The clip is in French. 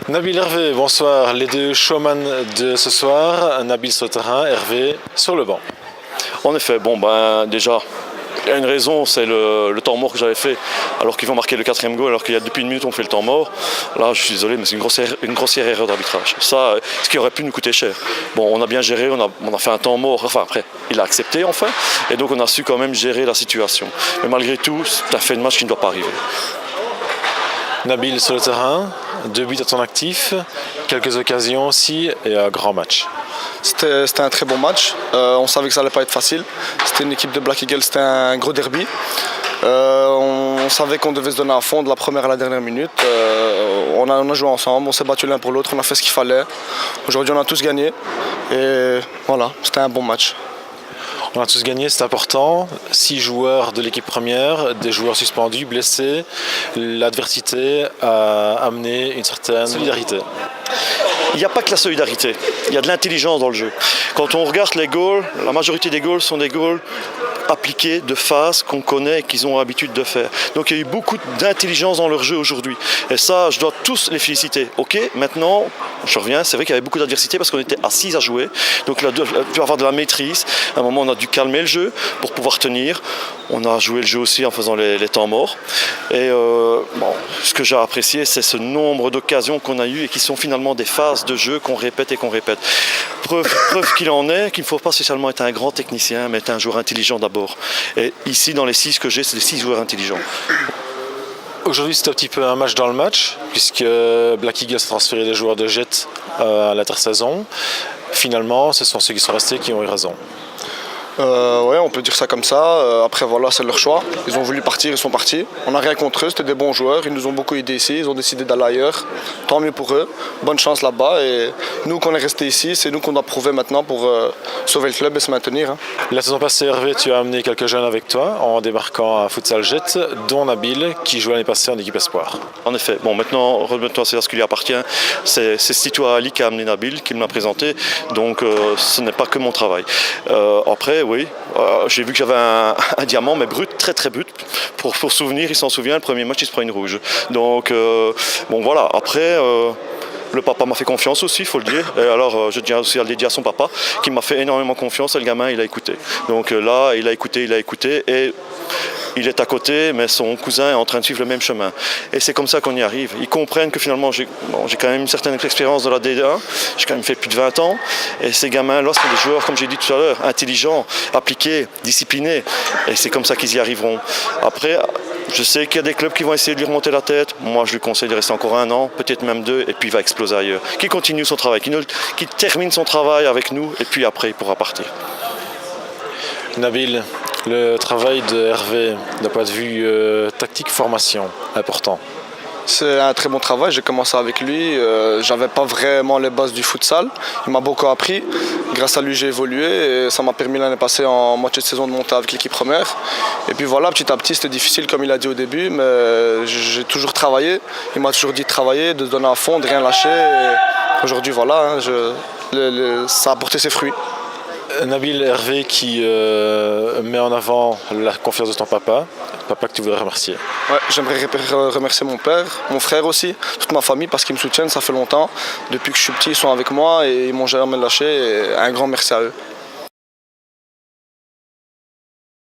Nabil, Hervé, bonsoir. Les deux showman de ce soir, Nabil sur le terrain, Hervé sur le banc. En effet, déjà, il y a une raison, c'est le temps mort que j'avais fait, alors qu'ils vont marquer le quatrième goal, alors qu'il y a depuis une minute on fait le temps mort. Là, je suis désolé, mais c'est une grossière erreur d'arbitrage. Ça, ce qui aurait pu nous coûter cher. Bon, on a bien géré, on a fait un temps mort, enfin après, il a accepté enfin, et donc on a su quand même gérer la situation. Mais malgré tout, c'est un fait de match qui ne doit pas arriver. Nabil sur le terrain, 2 buts à ton actif, quelques occasions aussi et un grand match. C'était un très bon match. On savait que ça n'allait pas être facile. C'était une équipe de Black Eagles, c'était un gros derby. On savait qu'on devait se donner à fond de la première à la dernière minute. On a joué ensemble, on s'est battu l'un pour l'autre, on a fait ce qu'il fallait. Aujourd'hui, on a tous gagné. Et voilà, c'était un bon match. On a tous gagné, c'est important. 6 joueurs de l'équipe première, des joueurs suspendus, blessés. L'adversité a amené une certaine solidarité. Il n'y a pas que la solidarité, il y a de l'intelligence dans le jeu. Quand on regarde les goals, la majorité des goals sont des goals appliqués de phase qu'on connaît et qu'ils ont l'habitude de faire. Donc il y a eu beaucoup d'intelligence dans leur jeu aujourd'hui. Et ça, je dois tous les féliciter. Ok, maintenant, je reviens, c'est vrai qu'il y avait beaucoup d'adversité parce qu'on était assis à jouer. Donc là, il doit avoir de la maîtrise. À un moment, on a dû calmer le jeu pour pouvoir tenir. On a joué le jeu aussi en faisant les temps morts. Et ce que j'ai apprécié, c'est ce nombre d'occasions qu'on a eues et qui sont finalement des phases de jeu qu'on répète et qu'on répète. Preuve qu'il en est, qu'il ne faut pas spécialement être un grand technicien, mais être un joueur intelligent d'abord. Et ici, dans les 6 que j'ai, c'est les 6 joueurs intelligents. Aujourd'hui, c'est un petit peu un match dans le match, puisque Black Eagles a transféré des joueurs de Jet à l'intersaison. Finalement, ce sont ceux qui sont restés qui ont eu raison. Ouais, on peut dire ça comme ça. Après, voilà, c'est leur choix. Ils ont voulu partir, ils sont partis. On n'a rien contre eux, c'était des bons joueurs. Ils nous ont beaucoup aidés ici. Ils ont décidé d'aller ailleurs. Tant mieux pour eux. Bonne chance là-bas. Et nous, qu'on est restés ici, c'est nous qu'on doit prouver maintenant pour sauver le club et se maintenir. La saison passée, Hervé, tu as amené quelques jeunes avec toi en débarquant à Futsal Jet, dont Nabil, qui jouait l'année passée en équipe espoir. En effet. Bon, maintenant, c'est à ce qui lui appartient. C'est Stito Ali qui a amené Nabil, qui me l'a présenté. Donc, ce n'est pas que mon travail. Après, oui, j'ai vu que j'avais un diamant, mais brut, très très brut. Pour souvenir, il s'en souvient, le premier match, il se prend une rouge. Donc, bon voilà, après, le papa m'a fait confiance aussi, il faut le dire. Et alors, je tiens aussi à le dédier à son papa, qui m'a fait énormément confiance, et le gamin, il a écouté. Donc là, il a écouté, et il est à côté, mais son cousin est en train de suivre le même chemin. Et c'est comme ça qu'on y arrive. Ils comprennent que finalement, j'ai quand même une certaine expérience de la D1, j'ai quand même fait plus de 20 ans, et ces gamins-là sont des joueurs, comme j'ai dit tout à l'heure, intelligents, appliqués, disciplinés, et c'est comme ça qu'ils y arriveront. Après, je sais qu'il y a des clubs qui vont essayer de lui remonter la tête. Moi, je lui conseille de rester encore 1 an, peut-être même 2, et puis il va exploser ailleurs. Qu'il continue son travail, qu'il termine son travail avec nous, et puis après, il pourra partir. Nabil, le travail de Hervé, d'un point de vue tactique, formation, important. C'est un très bon travail, j'ai commencé avec lui, j'avais pas vraiment les bases du futsal, il m'a beaucoup appris, grâce à lui j'ai évolué et ça m'a permis l'année passée en moitié de saison de monter avec l'équipe première. Et puis voilà, petit à petit c'était difficile comme il a dit au début, mais j'ai toujours travaillé, il m'a toujours dit de travailler, de se donner à fond, de rien lâcher. Et aujourd'hui voilà, ça a porté ses fruits. Nabil, Hervé qui met en avant la confiance de ton papa que tu voudrais remercier. Ouais, j'aimerais remercier mon père, mon frère aussi, toute ma famille parce qu'ils me soutiennent, ça fait longtemps. Depuis que je suis petit, ils sont avec moi et ils m'ont jamais lâché. Et un grand merci à eux.